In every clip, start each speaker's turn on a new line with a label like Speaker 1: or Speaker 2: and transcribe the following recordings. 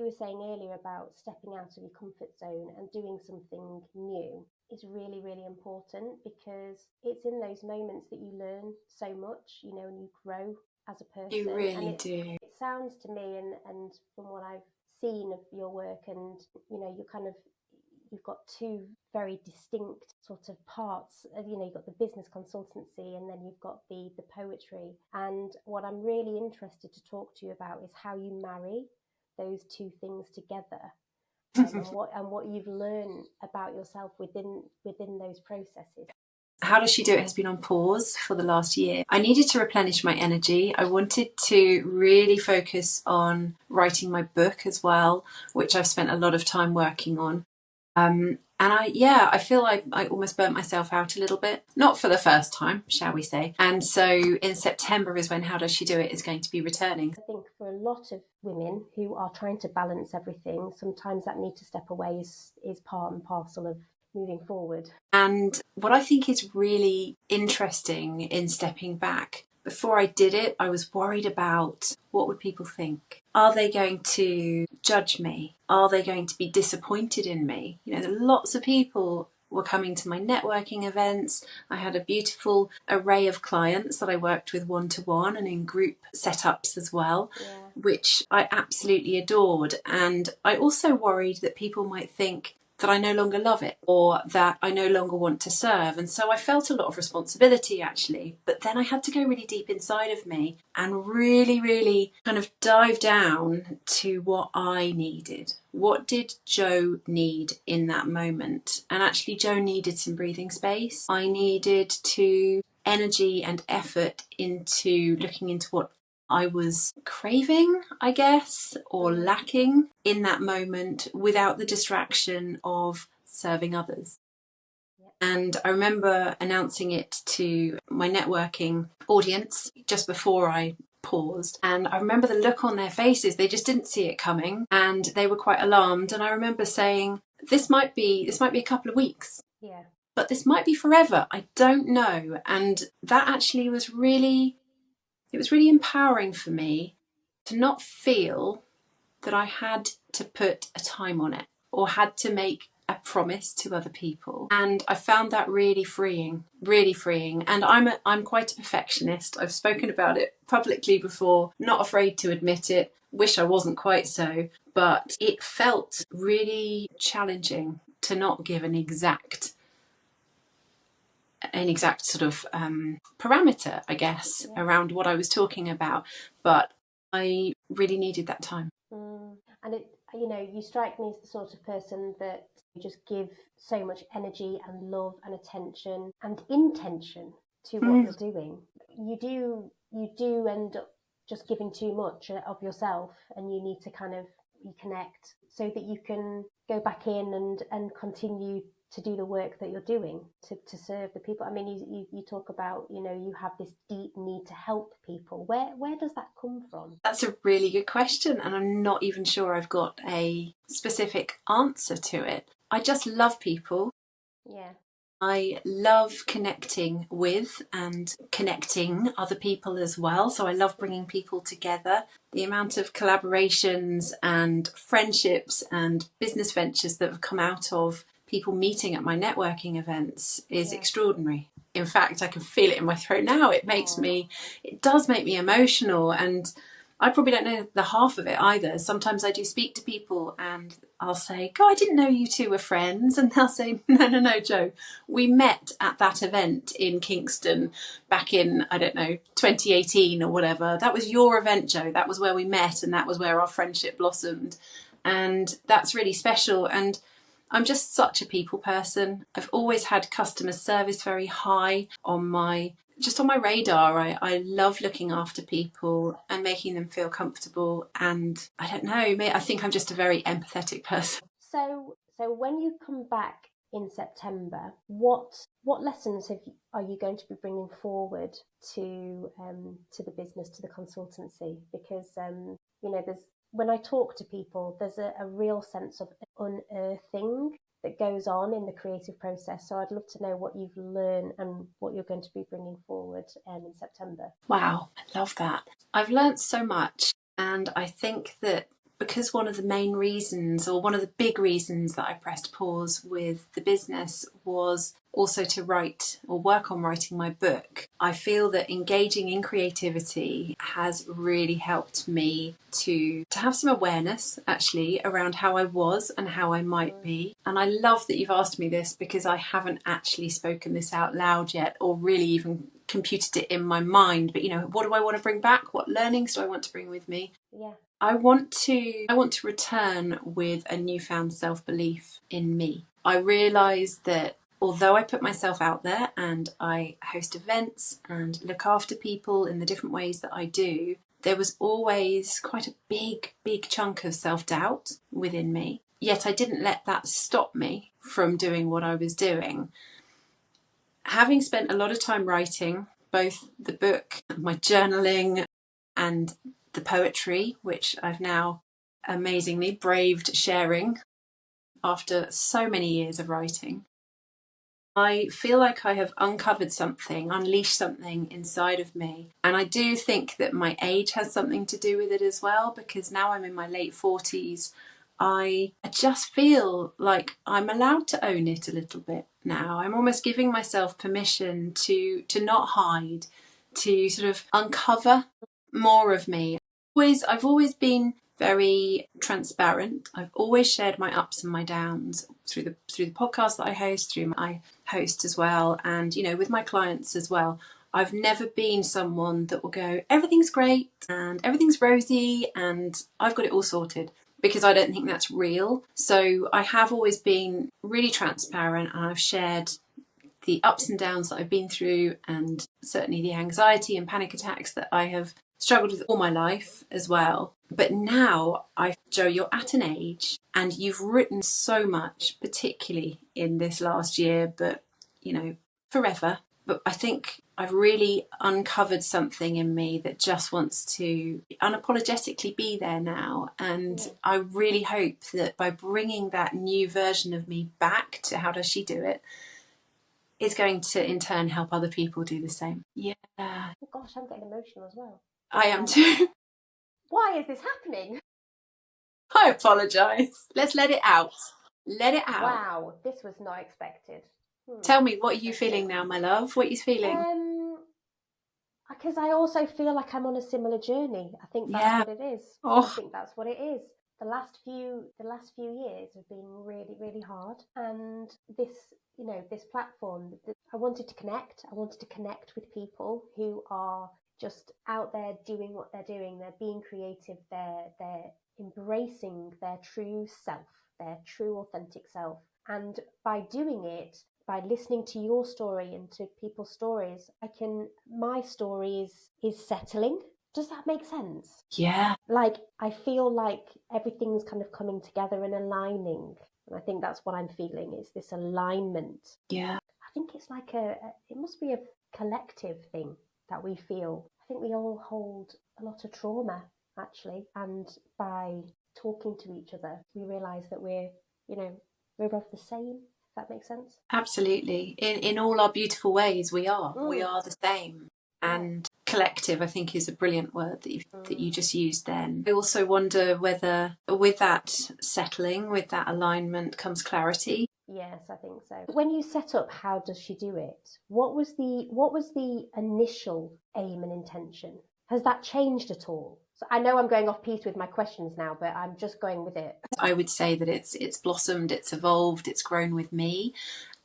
Speaker 1: were saying earlier about stepping out of your comfort zone and doing something new is really, really important, because it's in those moments that you learn so much, and you grow as a
Speaker 2: You
Speaker 1: person. And
Speaker 2: really do.
Speaker 1: it sounds to me, and from what I've seen of your work, and you've got two very distinct sort of parts. You've got the business consultancy, and then you've got the poetry. And what I'm really interested to talk to you about is how you marry those two things together, and what you've learned about yourself within those processes.
Speaker 2: How Does She Do It has been on pause for the last year. I needed to replenish my energy. I wanted to really focus on writing my book as well, which I've spent a lot of time working on. And I feel like I almost burnt myself out a little bit, not for the first time, shall we say. And so in September is when How Does She Do It is going to be returning.
Speaker 1: I think for a lot of women who are trying to balance everything, sometimes that need to step away is part and parcel of moving forward.
Speaker 2: And what I think is really interesting in stepping back, before I did it, I was worried about what would people think? Are they going to judge me? Are they going to be disappointed in me? Lots of people were coming to my networking events. I had a beautiful array of clients that I worked with one-to-one and in group setups as well, which I absolutely adored. And I also worried that people might think that I no longer love it, or that I no longer want to serve. And so I felt a lot of responsibility, actually. But then I had to go really deep inside of me and really, really kind of dive down to what I needed. What did Jo need in that moment? And actually, Jo needed some breathing space. I needed to energy and effort into looking into what I was craving, I guess, or lacking in that moment without the distraction of serving others. And I remember announcing it to my networking audience just before I paused. And I remember the look on their faces. They just didn't see it coming and they were quite alarmed. And I remember saying, this might be a couple of weeks.
Speaker 1: Yeah.
Speaker 2: But this might be forever. I don't know. And that actually was really empowering for me to not feel that I had to put a time on it or had to make a promise to other people. And I found that really freeing, really freeing. And I'm quite a perfectionist. I've spoken about it publicly before, not afraid to admit it. Wish I wasn't quite so, but it felt really challenging to not give an exact sort of parameter, I guess, around what I was talking about. But I really needed that time.
Speaker 1: And you strike me as the sort of person that you just give so much energy and love and attention and intention to what you're doing. You do end up just giving too much of yourself, and you need to kind of reconnect so that you can go back in and continue to do the work that you're doing to serve the people. I mean, you talk about, you have this deep need to help people. Where does that come from?
Speaker 2: That's a really good question, and I'm not even sure I've got a specific answer to it. I just love people.
Speaker 1: Yeah.
Speaker 2: I love connecting with and connecting other people as well. So I love bringing people together. The amount of collaborations and friendships and business ventures that have come out of people meeting at my networking events is extraordinary. In fact, I can feel it in my throat now. It does make me emotional, and I probably don't know the half of it either. Sometimes I do speak to people and I'll say, God, I didn't know you two were friends. And they'll say, no, Jo, we met at that event in Kingston back in, 2018 or whatever. That was your event, Jo. That was where we met, and that was where our friendship blossomed. And that's really special. And I'm just such a people person. I've always had customer service very high on my radar. I love looking after people and making them feel comfortable. And I don't know, I think I'm just a very empathetic person.
Speaker 1: So when you come back in September, what lessons are you going to be bringing forward to the business, to the consultancy? Because when I talk to people, there's a real sense of unearthing that goes on in the creative process. So I'd love to know what you've learned and what you're going to be bringing forward in September.
Speaker 2: Wow, I love that. I've learned so much, and I think that because one of the main reasons, or one of the big reasons, that I pressed pause with the business was also to write or work on writing my book, I feel that engaging in creativity has really helped me to have some awareness actually around how I was and how I might be. And I love that you've asked me this, because I haven't actually spoken this out loud yet, or really even computed it in my mind. But what do I want to bring back? What learnings do I want to bring with me?
Speaker 1: Yeah.
Speaker 2: I want to return with a newfound self-belief in me. I realise that although I put myself out there and I host events and look after people in the different ways that I do, there was always quite a big chunk of self-doubt within me. Yet I didn't let that stop me from doing what I was doing. Having spent a lot of time writing, both the book, my journaling, and the poetry, which I've now amazingly braved sharing after so many years of writing, I feel like I have uncovered something, unleashed something inside of me. And I do think that my age has something to do with it as well, because now I'm in my late 40s. I just feel like I'm allowed to own it a little bit now. I'm almost giving myself permission to not hide, to sort of uncover more of me. I've always been very transparent. I've always shared my ups and my downs through the podcast that I host, through my host as well, and with my clients as well. I've never been someone that will go, everything's great and everything's rosy and I've got it all sorted, because I don't think that's real. So I have always been really transparent, and I've shared the ups and downs that I've been through, and certainly the anxiety and panic attacks that I have struggled with all my life as well. But now, Jo, you're at an age, and you've written so much, particularly in this last year, but forever. But I think I've really uncovered something in me that just wants to unapologetically be there now. And I really hope that by bringing that new version of me back to How Does She Do It, is going to in turn help other people do the same. Yeah.
Speaker 1: Oh gosh, I'm getting emotional as well.
Speaker 2: I am too.
Speaker 1: Why is this happening?
Speaker 2: I apologise. Let's let it out. Let it out.
Speaker 1: Wow, this was not expected.
Speaker 2: Tell me, what are you feeling now, my love? What are you feeling?
Speaker 1: Because I also feel like I'm on a similar journey. I think that's what it is. I think that's what it is. The last few years have been really, really hard, and this platform, I wanted to connect. I wanted to connect with people who are just out there doing what they're doing. They're being creative. They're embracing their true self, their true authentic self, and by doing it, by listening to your story and to people's stories, my story is settling. Does that make sense?
Speaker 2: Yeah.
Speaker 1: Like, I feel like everything's kind of coming together and aligning. And I think that's what I'm feeling, is this alignment.
Speaker 2: Yeah.
Speaker 1: I think it's like it must be a collective thing that we feel. I think we all hold a lot of trauma, actually. And by talking to each other, we realise that we're of the same. That makes sense?
Speaker 2: Absolutely. In all our beautiful ways, we are. We are the same. And collective, I think, is a brilliant word that you just used then. I also wonder whether with that settling, with that alignment, comes clarity.
Speaker 1: Yes, I think so. When you set up How Does She Do It, what was the initial aim and intention? Has that changed at all? So I know I'm going off piece with my questions now, but I'm just going with it.
Speaker 2: I would say that it's blossomed, it's evolved, it's grown with me.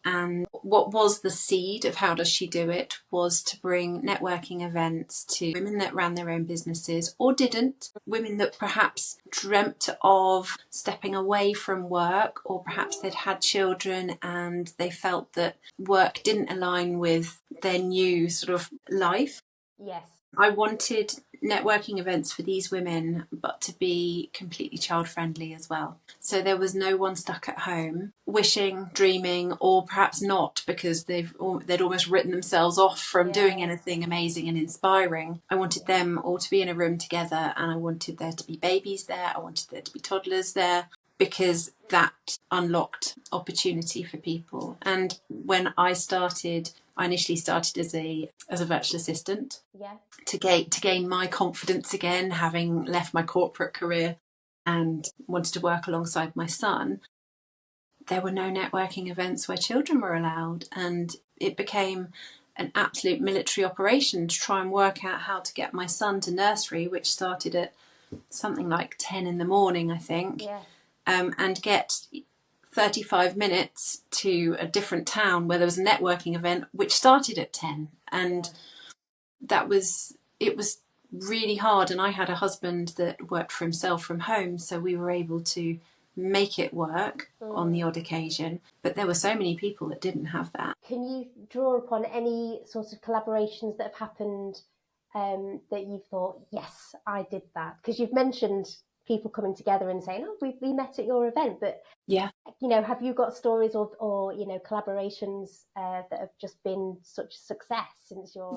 Speaker 2: And what was the seed of How Does She Do It was to bring networking events to women that ran their own businesses or didn't, women that perhaps dreamt of stepping away from work, or perhaps they'd had children and they felt that work didn't align with their new sort of life.
Speaker 1: Yes.
Speaker 2: I wanted networking events for these women, but to be completely child friendly as well. So there was no one stuck at home wishing, dreaming, or perhaps not, because they'd almost written themselves off from doing anything amazing and inspiring. I wanted them all to be in a room together, and I wanted there to be babies there. I wanted there to be toddlers there, because that unlocked opportunity for people. And when I initially started as a virtual assistant, to gain my confidence again, having left my corporate career and wanted to work alongside my son, there were no networking events where children were allowed. And it became an absolute military operation to try and work out how to get my son to nursery, which started at something like 10 in the morning, I think,
Speaker 1: Yeah.
Speaker 2: And get 35 minutes to a different town where there was a networking event which started at 10. And it was really hard. And I had a husband that worked for himself from home, so we were able to make it work on the odd occasion. But there were so many people that didn't have that.
Speaker 1: Can you draw upon any sort of collaborations that have happened that you've thought, yes, I did that? Because you've mentioned people coming together and saying, oh, we met at your event, but
Speaker 2: Yeah.
Speaker 1: Have you got stories or collaborations that have just been such success since your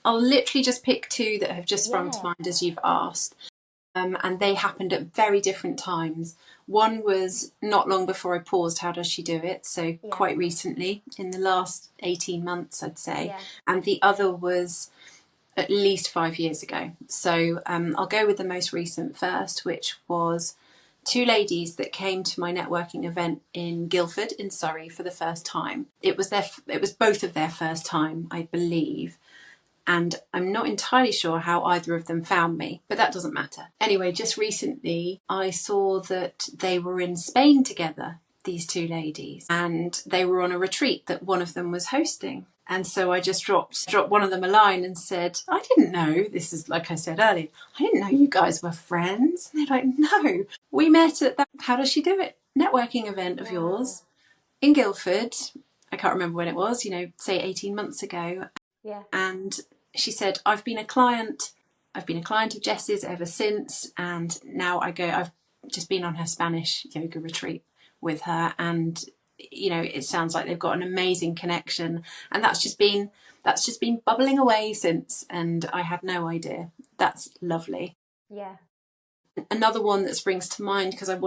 Speaker 2: I'll literally just pick two that have just sprung to mind as you've asked. And they happened at very different times. One was not long before I paused How Does She Do It? So quite recently, in the last 18 months, I'd say.
Speaker 1: Yeah.
Speaker 2: And the other was at least 5 years ago. So I'll go with the most recent first, which was two ladies that came to my networking event in Guildford in Surrey for the first time. It was both of their first time, I believe. And I'm not entirely sure how either of them found me, but that doesn't matter. Anyway, just recently I saw that they were in Spain together, these two ladies, and they were on a retreat that one of them was hosting. And so I just dropped one of them a line and said, I didn't know, this is like I said earlier, I didn't know you guys were friends. And they're like, no, we met at that How Does She Do It networking event of yours in Guildford. I can't remember when it was, say 18 months ago.
Speaker 1: Yeah.
Speaker 2: And she said, I've been a client of Jess's ever since, and now I've just been on her Spanish yoga retreat with her, and it sounds like they've got an amazing connection, and that's just been bubbling away since, and I had no idea. That's lovely.
Speaker 1: Yeah.
Speaker 2: Another one that springs to mind, because I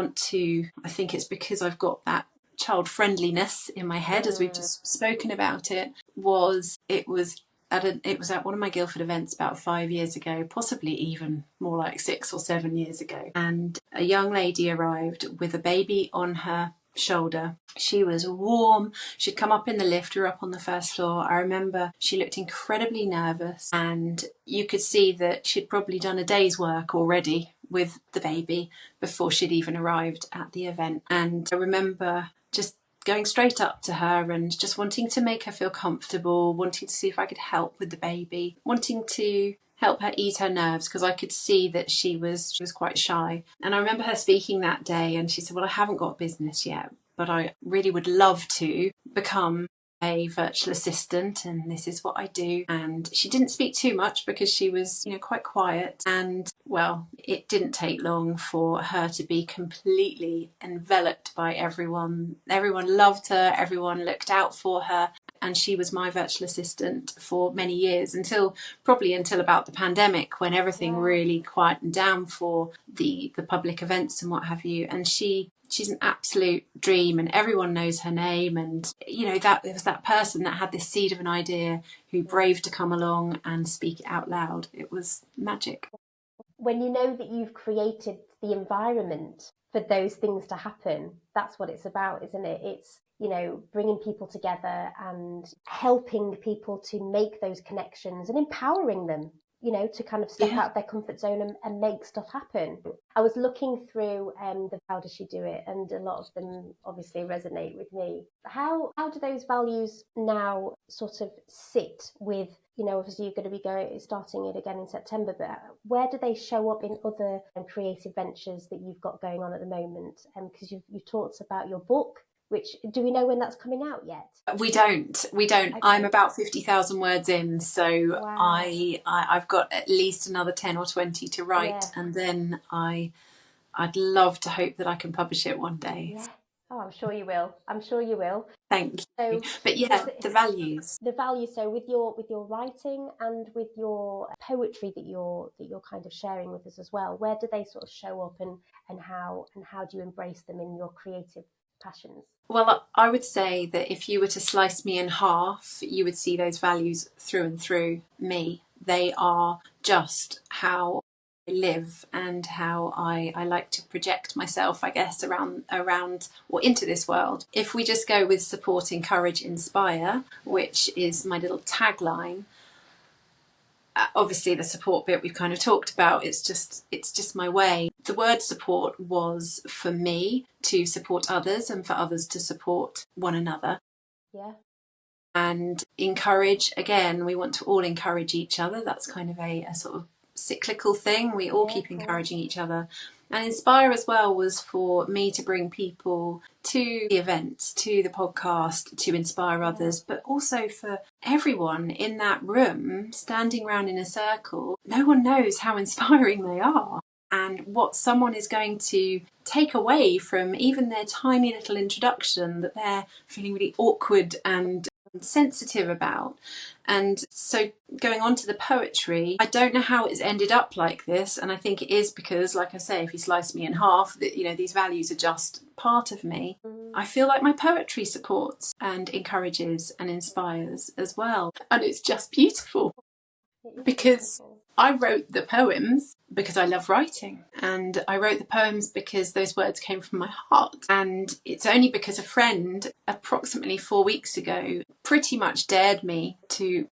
Speaker 2: think it's because I've got that child friendliness in my head as we've just spoken about it was at one of my Guildford events about 5 years ago, possibly even more like 6 or 7 years ago. And a young lady arrived with a baby on her shoulder. She was warm. She'd come up in the lift. We were up on the first floor. I remember she looked incredibly nervous, and you could see that she'd probably done a day's work already with the baby before she'd even arrived at the event. And I remember just going straight up to her and just wanting to make her feel comfortable, wanting to see if I could help with the baby, wanting to help her ease her nerves, because I could see that she was quite shy. And I remember her speaking that day, and she said, well, I haven't got business yet, but I really would love to become a virtual assistant, and this is what I do. And she didn't speak too much because she was, quite quiet. And well, it didn't take long for her to be completely enveloped by everyone. Everyone loved her, everyone looked out for her. And she was my virtual assistant for many years, until about the pandemic, when everything really quietened down for the public events and what have you. And she's an absolute dream, and everyone knows her name. And that it was that person that had this seed of an idea who braved to come along and speak it out loud. It was magic.
Speaker 1: When you know that you've created the environment for those things to happen, that's what it's about, isn't it? It's bringing people together and helping people to make those connections and empowering them, to kind of step out of their comfort zone and make stuff happen. I was looking through the How Does She Do It, and a lot of them obviously resonate with me. How do those values now sort of sit with, obviously you're going to be starting it again in September, but where do they show up in other creative ventures that you've got going on at the moment? Because you talked about your book, which, do we know when that's coming out yet?
Speaker 2: We don't. Okay. I'm about 50,000 words in, so wow. I've got at least another 10 or 20 to write, and then I'd love to hope that I can publish it one day.
Speaker 1: Yeah. Oh, I'm sure you will.
Speaker 2: Thank you. But the values.
Speaker 1: The values. So with your writing and with your poetry that you're kind of sharing with us as well, where do they sort of show up, and how do you embrace them in your creative passions?
Speaker 2: Well, I would say that if you were to slice me in half, you would see those values through and through me. They are just how live and how I like to project myself, I guess, around or into this world. If we just go with support, encourage, inspire, which is my little tagline, obviously the support bit we've kind of talked about, it's just my way. The word support was for me to support others and for others to support one another.
Speaker 1: Yeah.
Speaker 2: And encourage, again, we want to all encourage each other. That's kind of a sort of cyclical thing. We all keep encouraging each other. And inspire as well was for me to bring people to the events, to the podcast, to inspire others, but also for everyone in that room standing around in a circle. No one knows how inspiring they are and what someone is going to take away from even their tiny little introduction that they're feeling really awkward and sensitive about. And so going on to the poetry, I don't know how it's ended up like this, and I think it is because, like I say, if you slice me in half, that, you know, these values are just part of me. I feel like my poetry supports and encourages and inspires as well, and it's just beautiful because I wrote the poems because I love writing, and I wrote the poems because those words came from my heart. And it's only because a friend approximately 4 weeks ago pretty much dared me to,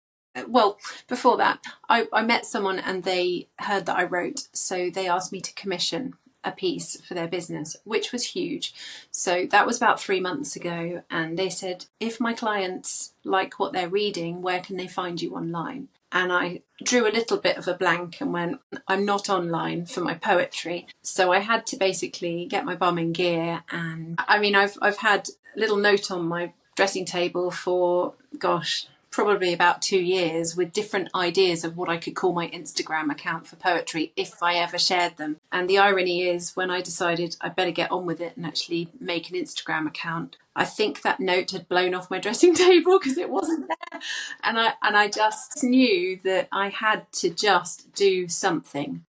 Speaker 2: well, before that, I met someone and they heard that I wrote, so they asked me to commission a piece for their business, which was huge. So that was about 3 months ago, and they said, if my clients like what they're reading, where can they find you online? And I drew a little bit of a blank and went, I'm not online for my poetry. So I had to basically get my bum in gear. And I mean, I've had a little note on my dressing table for, gosh, probably about 2 years with different ideas of what I could call my Instagram account for poetry if I ever shared them. And the irony is, when I decided I better get on with it and actually make an Instagram account, I think that note had blown off my dressing table because it wasn't there. And I just knew that I had to just do something.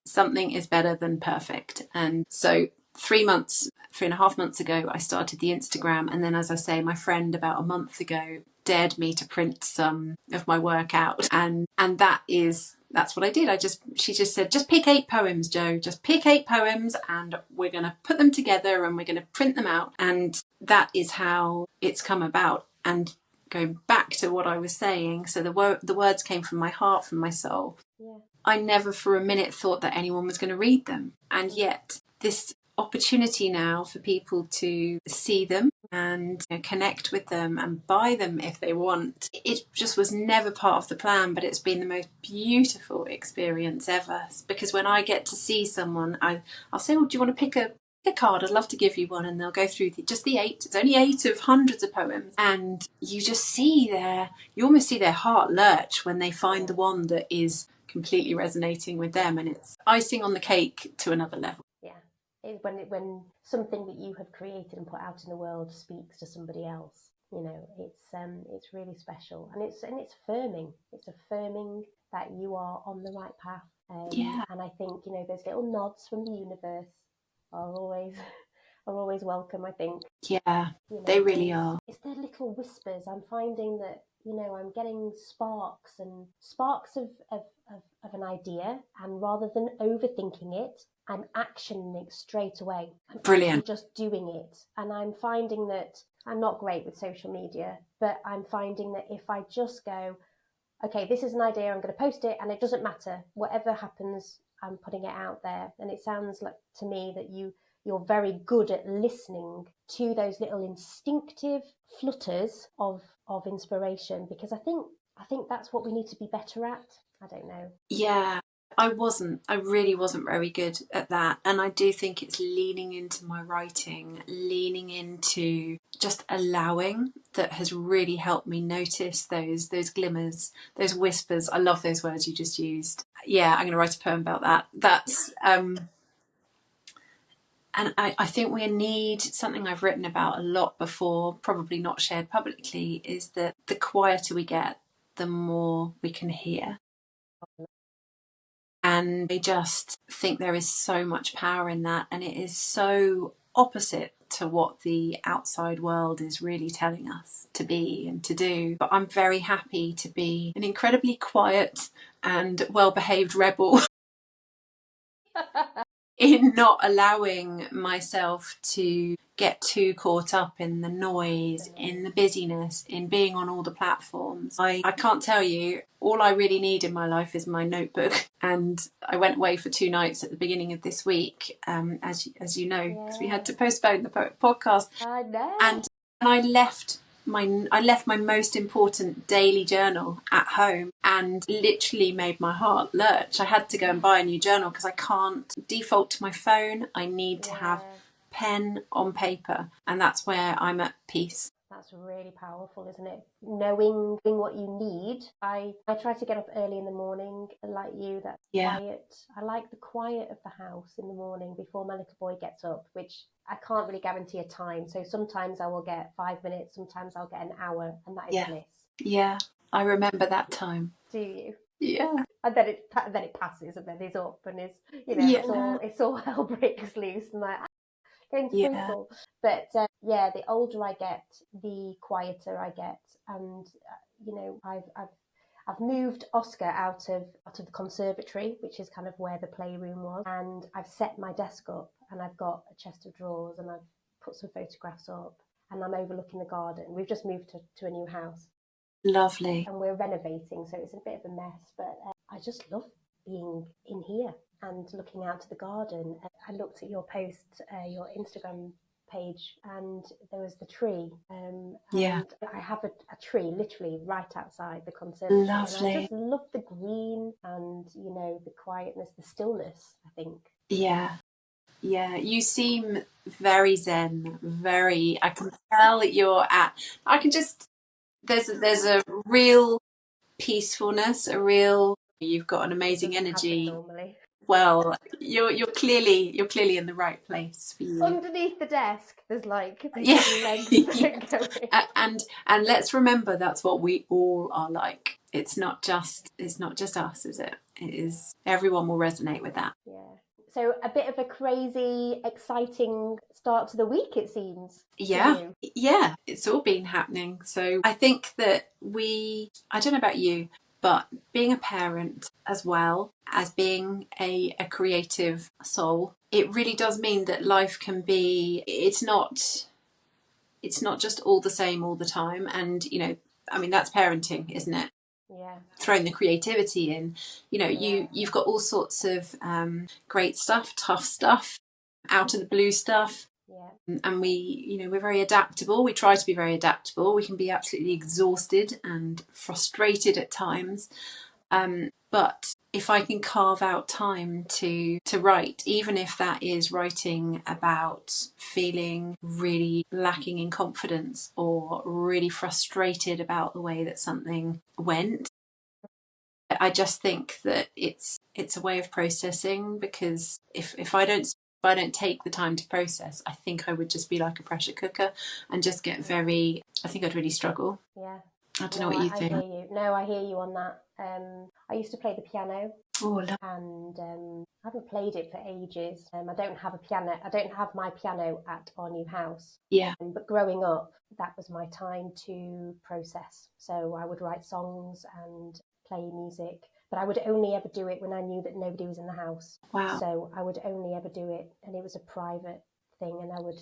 Speaker 2: Something is better than perfect. And so 3.5 months ago, I started the Instagram. And then, as I say, my friend about a month ago dared me to print some of my work out. And that's what I did. She just said, just pick 8 poems, Jo, just pick 8 poems and we're going to put them together and we're going to print them out. And that is how it's come about. And going back to what I was saying, so the words came from my heart, from my soul. Yeah. I never for a minute thought that anyone was going to read them. And yet this opportunity now for people to see them and, you know, connect with them and buy them if they want. It just was never part of the plan, but it's been the most beautiful experience ever. Because when I get to see someone, I'll say, oh, do you want to pick a card? I'd love to give you one. And they'll go through just the 8. It's only 8 of hundreds of poems. And you just you almost see their heart lurch when they find the one that is completely resonating with them. And it's icing on the cake to another level.
Speaker 1: When something that you have created and put out in the world speaks to somebody else, you know, it's really special, and it's affirming. It's affirming that you are on the right path. And I think, you know, those little nods from the universe are always welcome. I think.
Speaker 2: Yeah, you know, they really are.
Speaker 1: It's their little whispers. I'm finding that, you know, I'm getting sparks of an idea, and rather than overthinking it, I'm actioning it straight away.
Speaker 2: Brilliant.
Speaker 1: I'm just doing it. And I'm finding that I'm not great with social media, but I'm finding that if I just go, okay, this is an idea, I'm going to post it, and it doesn't matter. Whatever happens, I'm putting it out there. And it sounds like to me that you're very good at listening to those little instinctive flutters of inspiration, because I think that's what we need to be better at. I don't know.
Speaker 2: Yeah, I really wasn't very good at that. And I do think it's leaning into my writing, leaning into just allowing, that has really helped me notice those glimmers, those whispers. I love those words you just used. Yeah, I'm going to write a poem about that. That's, and I think we need something I've written about a lot before, probably not shared publicly, is that the quieter we get, the more we can hear. And I just think there is so much power in that, and it is so opposite to what the outside world is really telling us to be and to do. But I'm very happy to be an incredibly quiet and well-behaved rebel in not allowing myself to get too caught up in the noise, in the busyness, in being on all the platforms. I can't tell you, all I really need in my life is my notebook. And I went away for 2 nights at the beginning of this week, as you know, because we had to postpone the podcast.
Speaker 1: I know.
Speaker 2: And I left my most important daily journal at home, and literally made my heart lurch. I had to go and buy a new journal because I can't default to my phone. I need to have pen on paper, and that's where I'm at peace.
Speaker 1: That's really powerful, isn't it? Knowing what you need. I try to get up early in the morning, like you. That's quiet. I like the quiet of the house in the morning before my little boy gets up, which I can't really guarantee a time. So sometimes I will get 5 minutes, sometimes I'll get an hour, and that is bliss.
Speaker 2: Yeah, I remember that time.
Speaker 1: Do you?
Speaker 2: Yeah.
Speaker 1: And then it passes, and then he's up, and it's all hell breaks loose, and like going to football. But the older I get, the quieter I get, and I've moved Oscar out of the conservatory, which is kind of where the playroom was, and I've set my desk up, and I've got a chest of drawers, and I've put some photographs up, and I'm overlooking the garden. We've just moved to a new house.
Speaker 2: Lovely.
Speaker 1: And we're renovating, so it's a bit of a mess, but I just love being in here and looking out to the garden. I looked at your post, your Instagram page, and there was the tree. And I have a tree literally right outside the conservatory.
Speaker 2: Lovely.
Speaker 1: And I just love the green and, the quietness, the stillness, I think.
Speaker 2: Yeah. Yeah, you seem very zen, I can tell that there's a real peacefulness, you've got an amazing energy. Well, you're clearly in the right place for you.
Speaker 1: Underneath the desk, there's like legs going.
Speaker 2: And let's remember that's what we all are like. It's not just us, is it? It is, everyone will resonate with that.
Speaker 1: Yeah. So a bit of a crazy, exciting start to the week, it seems.
Speaker 2: Yeah, it's all been happening. So I think that I don't know about you, but being a parent as well as being a creative soul, it really does mean that life can be, it's not just all the same all the time. And, that's parenting, isn't it?
Speaker 1: Yeah.
Speaker 2: Throwing the creativity in, you've got all sorts of great stuff, tough stuff, out of the blue stuff.
Speaker 1: Yeah.
Speaker 2: And we're very adaptable. We try to be very adaptable. We can be absolutely exhausted and frustrated at times. But if I can carve out time to write, even if that is writing about feeling really lacking in confidence or really frustrated about the way that something went, I just think that it's a way of processing, because if I don't take the time to process, I think I would just be like a pressure cooker and just get I think I'd really struggle.
Speaker 1: Yeah.
Speaker 2: I don't know what you think.
Speaker 1: I hear you. No, I hear you on that. I used to play the piano.
Speaker 2: Oh,
Speaker 1: and I haven't played it for ages. I don't have a piano. I don't have my piano at our new house.
Speaker 2: Yeah.
Speaker 1: But growing up, that was my time to process. So I would write songs and play music, but I would only ever do it when I knew that nobody was in the house.
Speaker 2: Wow.
Speaker 1: So I would only ever do it, and it was a private thing, and I would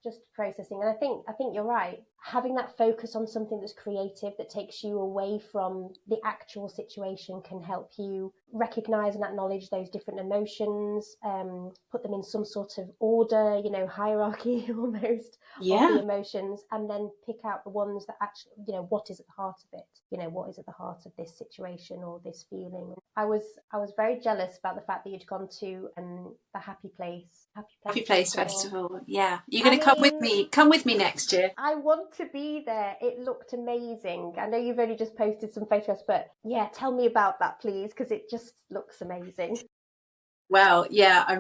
Speaker 1: just processing. And I think you're right, having that focus on something that's creative, that takes you away from the actual situation, can help you recognize and acknowledge those different emotions, put them in some sort of order, hierarchy almost of the emotions, and then pick out the ones that actually, what is at the heart of it, what is at the heart of this situation or this feeling. I was very jealous about the fact that you'd gone to the Happy Place
Speaker 2: Festival. Yeah, you're going to come with me next year.
Speaker 1: I want to be there. It looked amazing. I know you've only just posted some photos, but tell me about that, please, because it just looks amazing.
Speaker 2: Well, yeah, I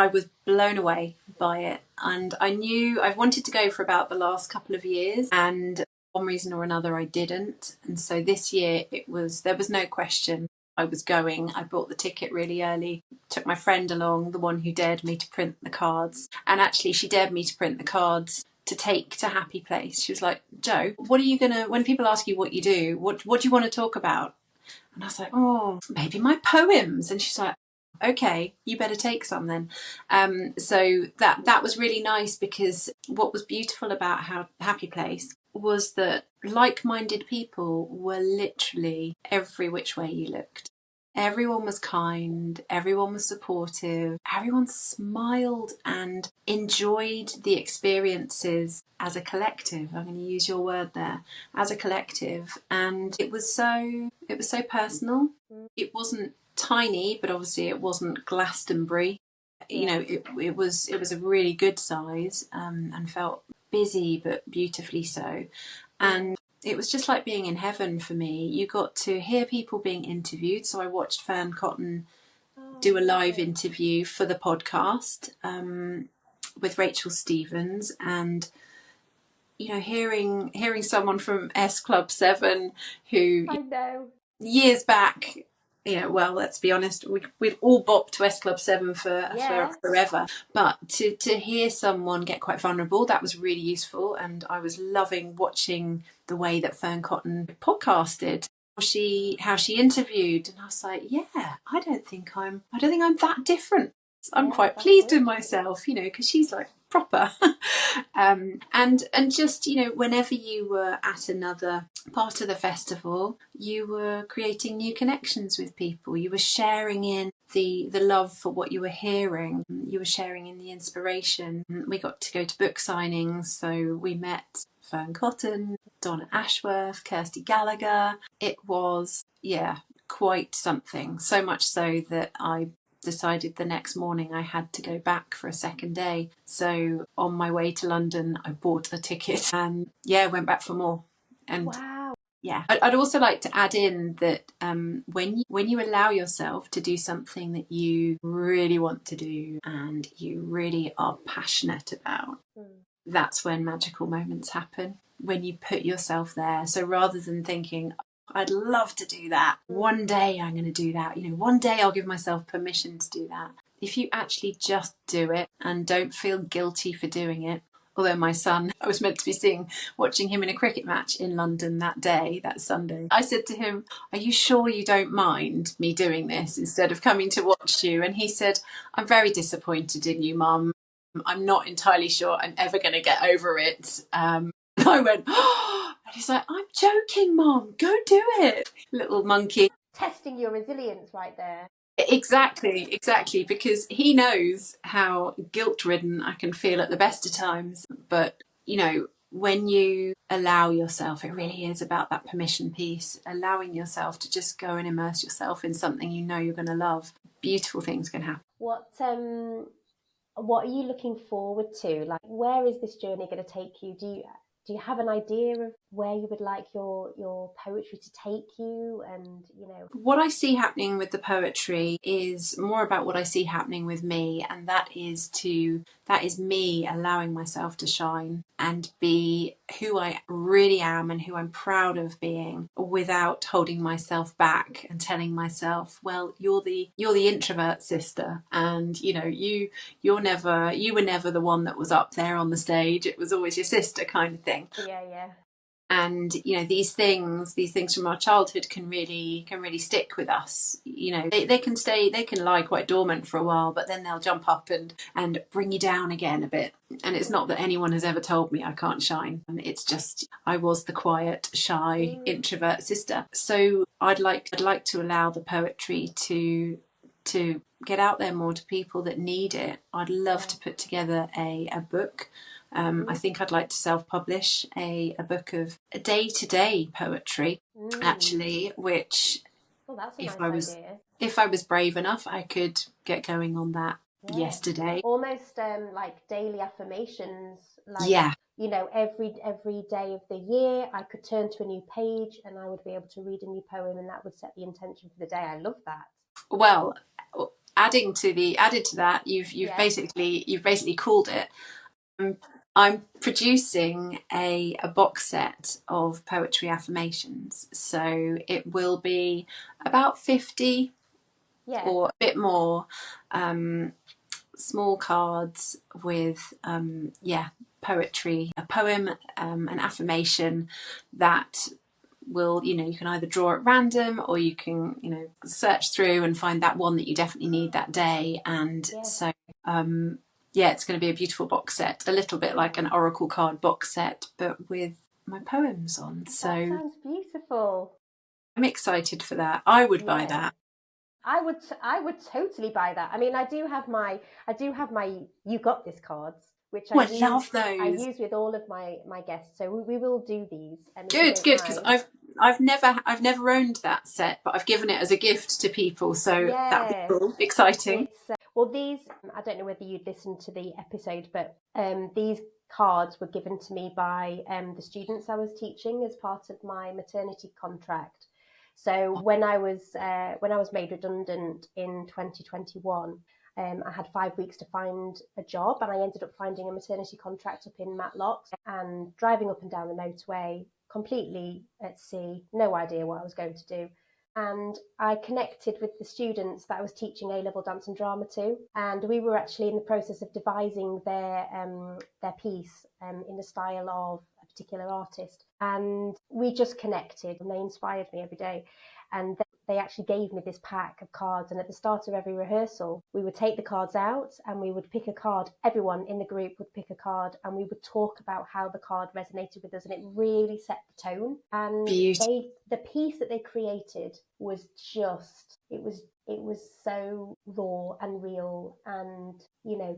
Speaker 2: was blown away by it, and I've wanted to go for about the last couple of years, and for one reason or another I didn't. And so this year there was no question I was going. I bought the ticket really early, took my friend along, the one who dared me to print the cards. And actually she dared me to print the cards to take to Happy Place. She was like, Jo, what are you when people ask you what you do, what do you want to talk about? And I was like, oh, maybe my poems. And she's like, okay, you better take some then. So that was really nice, because what was beautiful about Happy Place was that like-minded people were literally every which way you looked. Everyone was kind, everyone was supportive, everyone smiled and enjoyed the experiences as a collective. I'm going to use your word there, as a collective. And it was so personal. It wasn't tiny, but obviously it wasn't Glastonbury. You know, it was a really good size, and felt busy but beautifully so. And it was just like being in heaven for me. You got to hear people being interviewed. So I watched Fern Cotton do a live interview for the podcast, with Rachel Stevens, and you know, hearing someone from S Club 7 who,
Speaker 1: I know,
Speaker 2: years back, you know, well, let's be honest, we've all bopped to S Club 7 for forever. But to hear someone get quite vulnerable, that was really useful. And I was loving watching the way that Fern Cotton podcasted, how she interviewed. And I was like, yeah, I don't think I'm that different. I'm quite pleased with myself, you know, because she's like proper. And just, you know, whenever you were at another part of the festival, you were creating new connections with people. You were sharing in the love for what you were hearing. You were sharing in the inspiration. We got to go to book signings, so we met Fern Cotton, Donna Ashworth, Kirsty Gallagher. It was, yeah, quite something. So much so that I decided the next morning I had to go back for a second day. So on my way to London, I bought a ticket and went back for more. And
Speaker 1: wow.
Speaker 2: Yeah, I'd also like to add in that when you allow yourself to do something that you really want to do and you really are passionate about, that's when magical moments happen. When you put yourself there. So rather than thinking, I'd love to do that, one day I'm going to do that, you know, one day I'll give myself permission to do that. If you actually just do it and don't feel guilty for doing it. Although my son, I was meant to be watching him in a cricket match in London that day, that Sunday. I said to him, are you sure you don't mind me doing this instead of coming to watch you? And he said, I'm very disappointed in you, Mum. I'm not entirely sure I'm ever going to get over it. I went, oh, and he's like, I'm joking, Mum, go do it. Little monkey.
Speaker 1: Testing your resilience right there.
Speaker 2: Exactly, because he knows how guilt-ridden I can feel at the best of times. But, you know, when you allow yourself, it really is about that permission piece, allowing yourself to just go and immerse yourself in something you know you're going to love. Beautiful things can happen.
Speaker 1: What are you looking forward to? Like, where is this journey going to take you? Do you have an idea of where you would like your poetry to take you? And, you know,
Speaker 2: what I see happening with the poetry is more about what I see happening with me, and that is me allowing myself to shine and be who I really am and who I'm proud of being, without holding myself back and telling myself, well, you're the introvert sister, and you know, you were never the one that was up there on the stage. It was always your sister, kind of thing.
Speaker 1: Yeah.
Speaker 2: And you know, these things from our childhood can really stick with us. You know, they can lie quite dormant for a while, but then they'll jump up and bring you down again a bit. And it's not that anyone has ever told me I can't shine. It's just I was the quiet, shy, introvert sister. So I'd like to allow the poetry to get out there more to people that need it. I'd love to put together a book. I think I'd like to self-publish a book of day-to-day poetry, actually, which
Speaker 1: that's a nice idea.
Speaker 2: If I was brave enough, I could get going on that yesterday.
Speaker 1: Almost like daily affirmations. Like,
Speaker 2: yeah.
Speaker 1: You know, every day of the year, I could turn to a new page and I would be able to read a new poem, and that would set the intention for the day. I love that.
Speaker 2: Well, added to that, you've basically called it. I'm producing a box set of poetry affirmations, so it will be about 50 or a bit more small cards with poetry, a poem, an affirmation that will, you can either draw at random, or you can, search through and find that one that you definitely need that day. And so, it's going to be a beautiful box set, a little bit like an Oracle card box set, but with my poems on. So
Speaker 1: that sounds beautiful.
Speaker 2: I'm excited for that. I would buy that.
Speaker 1: I would totally buy that. I mean, I do have my You Got This cards, which I
Speaker 2: love those.
Speaker 1: I use with all of my guests. So we will do these.
Speaker 2: Good, because I've never owned that set, but I've given it as a gift to people. So that'd be cool, exciting.
Speaker 1: Well, these, I don't know whether you'd listened to the episode, but these cards were given to me by the students I was teaching as part of my maternity contract. So when I was made redundant in 2021, I had 5 weeks to find a job, and I ended up finding a maternity contract up in Matlock, and driving up and down the motorway, completely at sea, no idea what I was going to do. And I connected with the students that I was teaching A-level dance and drama to, and we were actually in the process of devising their piece in the style of a particular artist, and we just connected, and they inspired me every day. And they actually gave me this pack of cards, and at the start of every rehearsal we would take the cards out and we would pick a card. Everyone in the group would pick a card, and we would talk about how the card resonated with us, and it really set the tone. And the piece that they created was just, it was so raw and real, and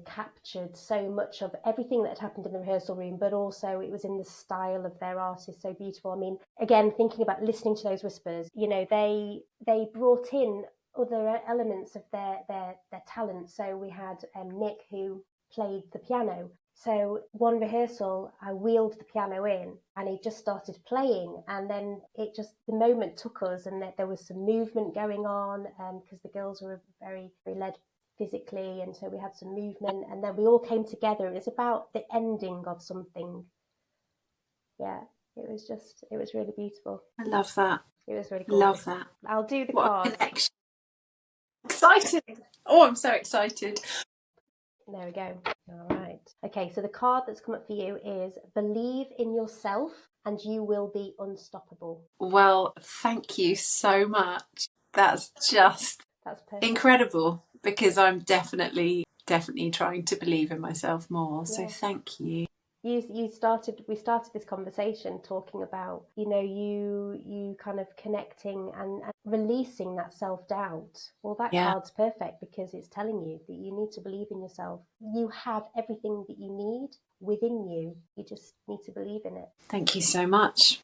Speaker 1: captured so much of everything that had happened in the rehearsal room, but also it was in the style of their artist, so beautiful. I mean, again, thinking about listening to those whispers, they brought in other elements of their talent. So we had Nick, who played the piano. So one rehearsal, I wheeled the piano in and he just started playing, and then the moment took us, and there was some movement going on, because the girls were very, very led physically, and so we had some movement, and then we all came together. It was about the ending of something. Yeah, it was really beautiful.
Speaker 2: I love that.
Speaker 1: It was really cool.
Speaker 2: Love that.
Speaker 1: I'll do the cards.
Speaker 2: Exciting. Oh, I'm so excited.
Speaker 1: There we go. All right. Okay, so the card that's come up for you is Believe in Yourself and You Will Be Unstoppable.
Speaker 2: Well, thank you so much. That's
Speaker 1: perfect.
Speaker 2: Incredible, because I'm definitely trying to believe in myself more. So thank you. We started
Speaker 1: this conversation talking about, you kind of connecting and releasing that self-doubt. Well, that card's perfect, because it's telling you that you need to believe in yourself. You have everything that you need within you. You just need to believe in it.
Speaker 2: Thank you so much.